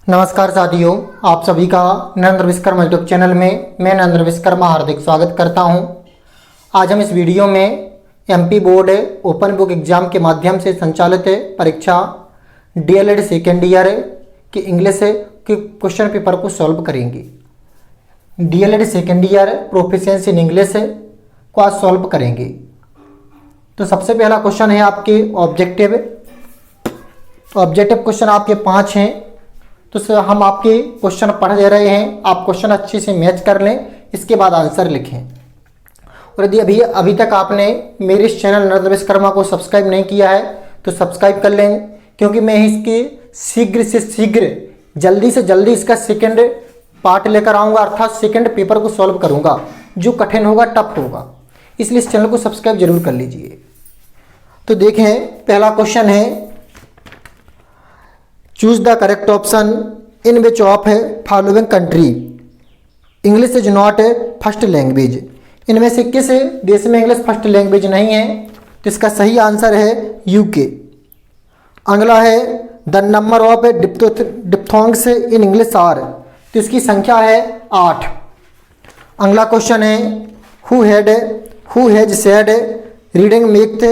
नमस्कार साथियों, आप सभी का नरेंद्र विश्वकर्मा यूट्यूब चैनल में मैं नरेंद्र विश्वकर्मा हार्दिक स्वागत करता हूं। आज हम इस वीडियो में MP board open book exam के माध्यम से संचालित परीक्षा डीएलएड सेकेंड ईयर के इंग्लिश के क्वेश्चन पेपर को सॉल्व करेंगे। DElEd second year proficiency in English को आज सॉल्व करेंगे। तो सबसे पहला क्वेश्चन है आपके ऑब्जेक्टिव क्वेश्चन आपके 5 हैं। तो सर हम आपके क्वेश्चन पढ़ दे रहे हैं, आप क्वेश्चन अच्छे से मैच कर लें, इसके बाद आंसर लिखें। और यदि अभी तक आपने मेरे इस चैनल नरेंद्र विश्वकर्मा को सब्सक्राइब नहीं किया है तो सब्सक्राइब कर लें, क्योंकि मैं इसके शीघ्र से शीघ्र जल्दी से जल्दी इसका सेकंड पार्ट लेकर आऊँगा, अर्थात सेकंड पेपर को सॉल्व करूँगा। जो कठिन होगा टफ होगा, इसलिए इस चैनल को सब्सक्राइब जरूर कर लीजिए। तो देखें, पहला क्वेश्चन है, choose the correct option in which of following country English is not first language. इनमें से किस देश में इंग्लिश फर्स्ट लैंग्वेज नहीं है? तो इसका सही आंसर है यूके। अगला है the number of diphthongs in English are, तो इसकी संख्या है 8। अगला क्वेश्चन है who has said reading makes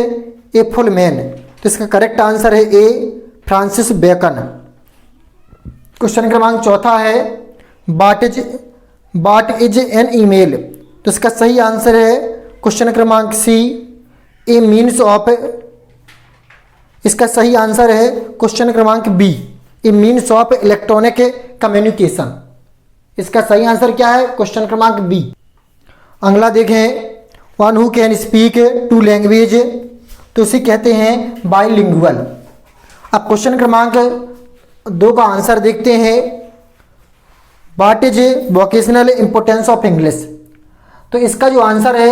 a full man, तो इसका करेक्ट आंसर है ए फ्रांसिस बेकन। क्वेश्चन क्रमांक 4 है वाट इज एन ईमेल, तो इसका सही आंसर है क्वेश्चन क्रमांक सी ए मीन्स ऑफ, इसका सही आंसर है क्वेश्चन क्रमांक B a means of electronic communication. इसका सही आंसर क्या है? क्वेश्चन क्रमांक बी। अगला देखें, one who can speak 2 language, तो इसे कहते हैं बाइलिंगुअल। अब क्वेश्चन क्रमांक 2 का आंसर देखते हैं, what is vocational importance of English. तो इसका जो आंसर है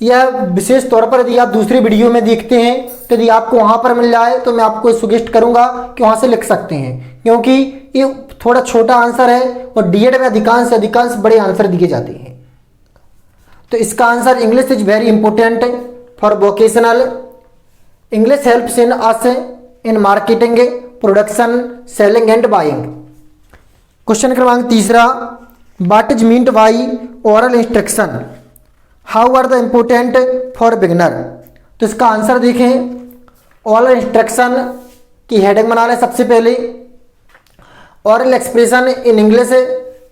यह विशेष तौर पर यदि आप दूसरी वीडियो में देखते हैं तो यदि आपको वहाँ पर मिल जाए तो मैं आपको सजेस्ट करूँगा कि वहाँ से लिख सकते हैं, क्योंकि ये थोड़ा छोटा आंसर है और डीएड में अधिकांश से अधिकांश बड़े आंसर दिए जाते हैं। तो इसका answer English is very important for vocational, English helps in us in marketing, production, selling and buying. Question क्रमांक 3, what is meant by oral instruction, how are the important for beginner. तो इसका answer देखें, oral instruction की heading बना लें सबसे पहले। Oral expression in English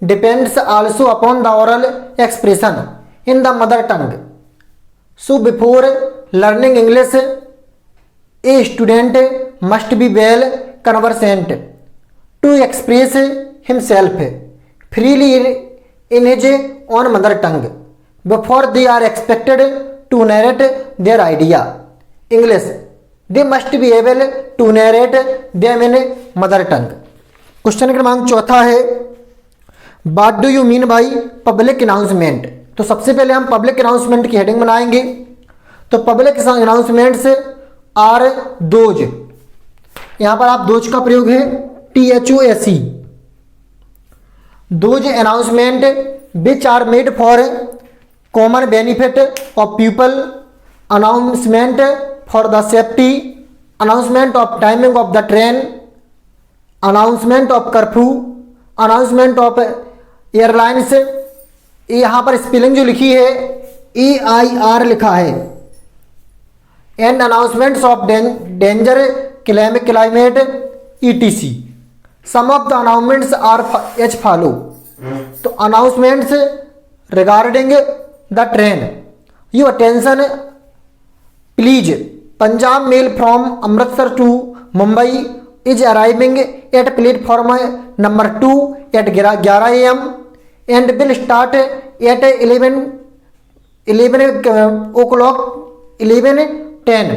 depends also upon the oral expression in the mother tongue, so before learning English a student must be well conversant to express himself freely in his own mother tongue before they are expected to narrate their idea English. They must be able to narrate them in mother tongue. Question क्रमांक 4 है, What do you mean by public announcement। तो सबसे पहले हम public announcement की heading बनाएंगे। तो public announcements are those, यहां पर आप दोज का प्रयोग है THOSE, those announcement which are made for common benefit of people, announcement for the safety, announcement of timing of the train, announcement of curfew, announcement of airlines. यहां पर spelling जो लिखी है EIR लिखा है, and announcements of danger climate ETC। Some of the announcements are as follow. तो announcements regarding the train, you attention please, Punjab mail from Amritsar to Mumbai is arriving at platform number 2 at 11 AM and will start at 11 o'clock 11:10।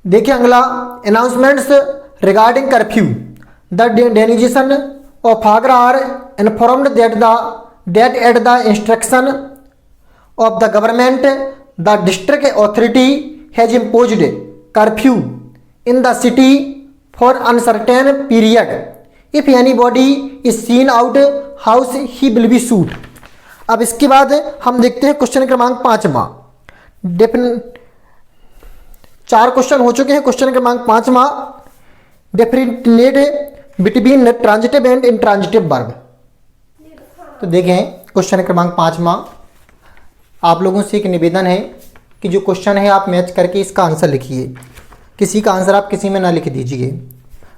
देखिए अगला, announcements regarding curfew, the denizens of Agra are informed that at the instruction of the government the district authority has imposed curfew in the city for uncertain period, if anybody is seen out house he will be shoot. अब इसके बाद हम देखते हैं question क्रमांक 5। 4 question हो चुके हैं। क्वेश्चन क्रमांक 5, definite between transitive and intransitive verb. तो देखें क्वेश्चन क्रमांक 5वां, आप लोगों से एक निवेदन है कि जो क्वेश्चन है आप मैच करके इसका आंसर लिखिए, किसी का आंसर आप किसी में ना लिख दीजिए।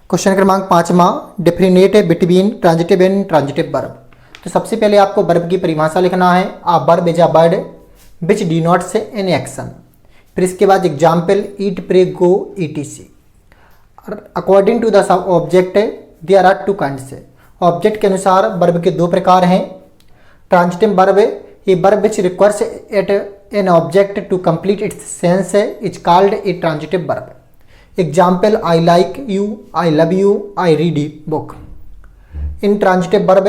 क्वेश्चन क्रमांक 5वां, differentiate between transitive and intransitive verb. तो सबसे पहले आपको वर्ब की परिभाषा लिखना है। A verb is a word which denotes an action. फिर इसके बाद example eat, pray, go, etc. According to the sub object there are two kinds. Object के अनुसार वर्ब के दो प्रकार हैं। Transitive verb, a verb which requires at an object to complete its sense is called a transitive verb. Example I like you, I love you, I read book. Intransitive verb,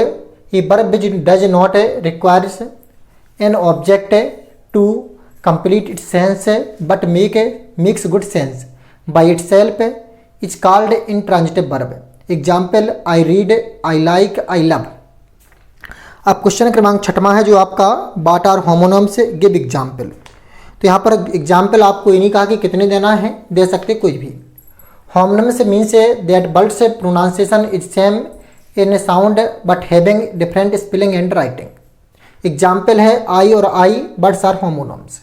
a verb which does not requires an object to complete its sense but makes good sense by itself is called intransitive verb. Example I read, I like, I love. अब question क्रमांक 6वां है जो आपका what are homonyms, give example. तो यहाँ पर example आपको ये नहीं कहा कि कितने देना है, दे सकते कोई भी। Homonyms means that words pronunciation is same in sound but having different spelling and writing. Example है आई और eye words are homonyms.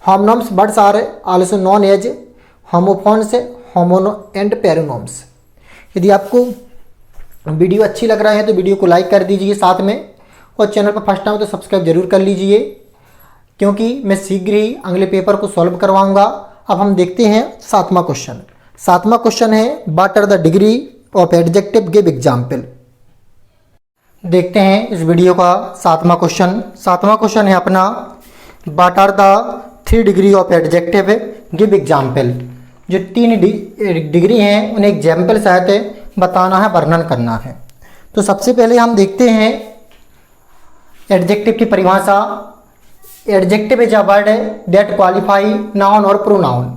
Homonyms words are also known as homophones, homonym and paronyms. यदि आपको video अच्छी लग रहा है तो video को लाइक कर दीजिए साथ में, और चैनल पर फर्स्ट टाइम तो सब्सक्राइब जरूर कर लीजिए, क्योंकि मैं शीघ्र ही अगले पेपर को सॉल्व करवाऊंगा। अब हम देखते हैं 7वां क्वेश्चन। 7वां क्वेश्चन है what are the degree of adjective, give example. देखते हैं इस वीडियो का 7वां क्वेश्चन। 7वां क्वेश्चन है अपना what are the 3 degree of adjective, give example. जो 3 डिग्री हैं उन्हें एग्जाम्पल सहित बताना है, वर्णन करना है। तो सबसे पहले हम देखते हैं एडजेक्टिव की परिभाषा। Adjective is a word that qualify noun और प्रोनाउन।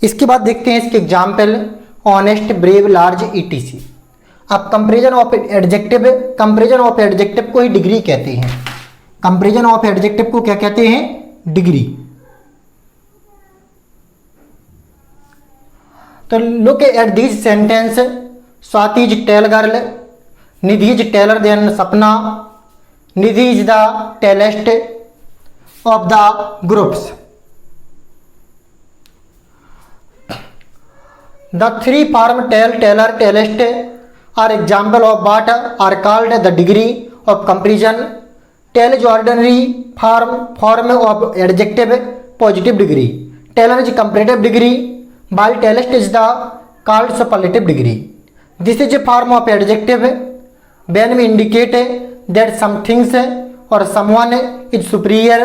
इसके बाद देखते हैं इसके example honest, brave, large, etc. अब comparison of adjective, comparison of adjective को ही डिग्री कहते हैं। कंपैरिजन ऑफ एडजेक्टिव को क्या कहते हैं? डिग्री। तो look at this sentence, Swati is tall girl, Nidhi is taller than Sapna, Nidhi is the tallest of the groups. The 3 form tell, teller, tellest are example of what are called the degree of comparison. Tell is ordinary form of adjective, positive degree. Teller is comparative degree, while tellest is the called superlative degree. This is a form of adjective when we indicate that some things or someone is superior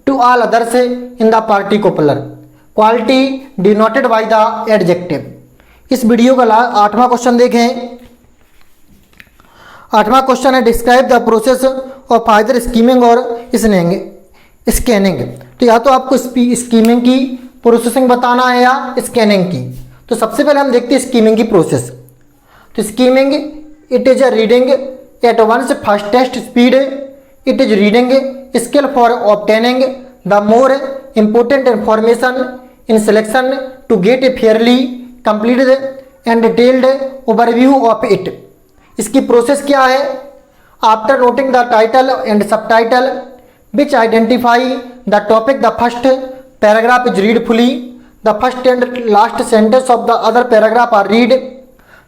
to all others in the particular quality denoted by the adjective. इस video का 8वां question देखें। 8वां question है describe the process of either skimming और scanning. तो या तो आपको स्कीमिंग की प्रोसेसिंग बताना है या स्कैनिंग की। तो सबसे पहले हम देखते हैं स्कीमिंग की प्रोसेस। तो skimming it is a reading at once fastest speed, it is reading skill for obtaining the more important information in selection to get a fairly complete and detailed overview of it. इसकी process क्या है? After noting the title and sub title which identify the topic, the first paragraph is read fully, the first and last sentence of the other paragraph are read.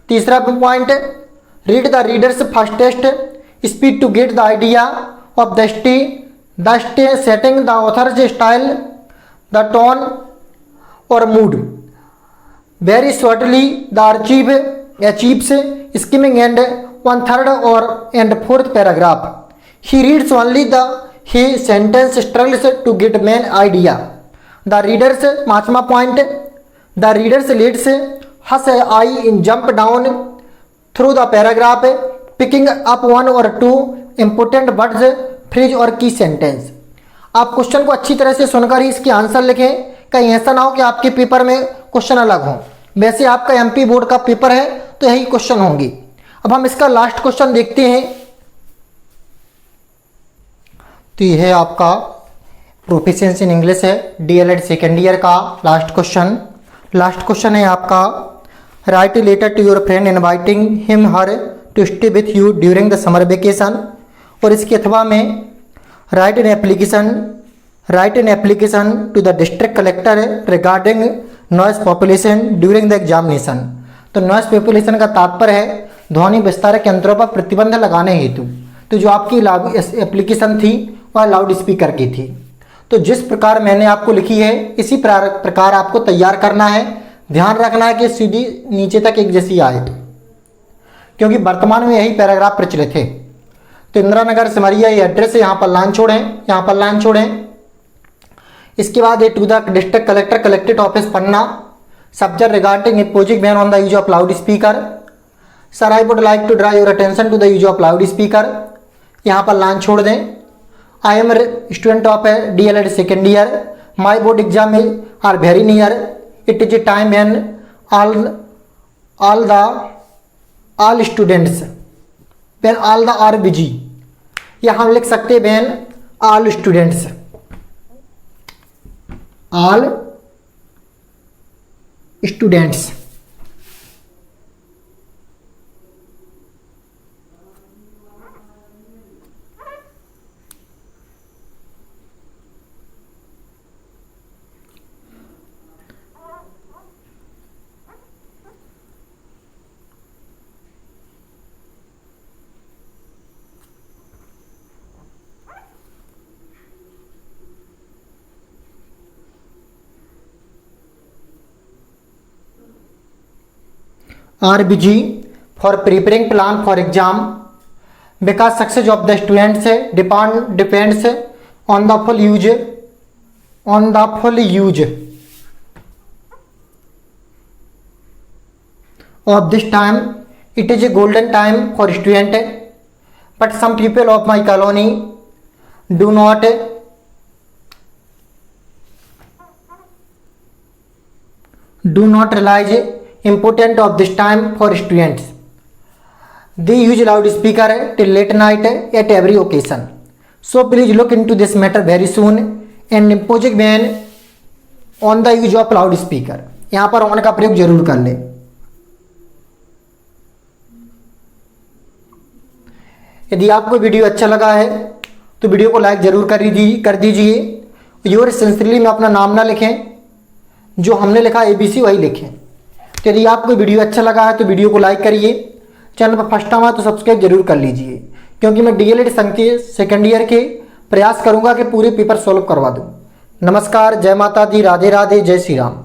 तीसरा point, read the readers fastest speed to get the idea of the setting the author's style, the tone और mood very shortly the achieves skimming and 1/3 or and 4th paragraph. He reads only the sentence struggles to get main idea. The readers 5वां point, the readers leads has eye in jump down through the paragraph picking up 1 or 2 important words, phrase और key sentence. आप question को अच्छी तरह से सुनकर ही इसके answer लिखें, कहीं ऐसा ना हो कि आपके पेपर में क्वेश्चन अलग हो। वैसे आपका एमपी बोर्ड का पेपर है तो यही क्वेश्चन होंगे। अब हम इसका लास्ट क्वेश्चन देखते हैं। तो यह है आपका प्रोफिशिएंसी इन इंग्लिश है, डीएलएड सेकेंड ईयर का लास्ट क्वेश्चन। लास्ट क्वेश्चन है आपका write a letter to your friend inviting him her to stay with you during the summer vacation. और इसके अथवा में write an application to the district collector regarding noise population during the examination. तो noise population का तात्पर्य है ध्वनि विस्तारक यंत्रों पर प्रतिबंध लगाने हेतु। तो जो आपकी एप्लीकेशन थी वह लाउड स्पीकर की थी। तो जिस प्रकार मैंने आपको लिखी है इसी प्रकार आपको तैयार करना है। ध्यान रखना है कि सीधी नीचे तक एक जैसी आए, क्योंकि वर्तमान में यही पैराग्राफ प्रचलित है। तो इंदिरा नगर सिमरिया ये एड्रेस है, यहाँ पर लाइन छोड़ें, यहाँ पर लाइन छोड़ें। इसके बाद to the district collector collected office Panna, subject regarding imposing ban on the use of loudspeaker. Sir I would like to draw your attention to the use of loudspeaker, यहाँ पर line छोड़ दें। I am student of DLED second year, my board exam are very near, it is a time when all students when all the are busy, या हम लिख सकते हैं when all students are busy for preparing plan for exam because success of the students depends on the full use of this time. It is a golden time for student, but some people of my colony do not realize important of this time for students. They use loudspeaker till late night at every occasion. So please look into this matter very soon and impose a ban on the use of loudspeaker. यहाँ पर on का प्रयोग जरूर कर लें। यदि आपको video अच्छा लगा है तो वीडियो को लाइक जरूर कर दीजिए। योर सिंसियरली में अपना नाम ना लिखें, जो हमने लिखा ABC वही लिखें। तो यदि आपको वीडियो अच्छा लगा है तो वीडियो को लाइक करिए। चैनल पर फर्स्ट टाइम आए तो सब्सक्राइब जरूर कर लीजिए, क्योंकि मैं DLED सेकेंड ईयर के प्रयास करूंगा कि पूरे पेपर सॉल्व करवा दूं। नमस्कार, जय माता दी, राधे राधे, जय श्री राम।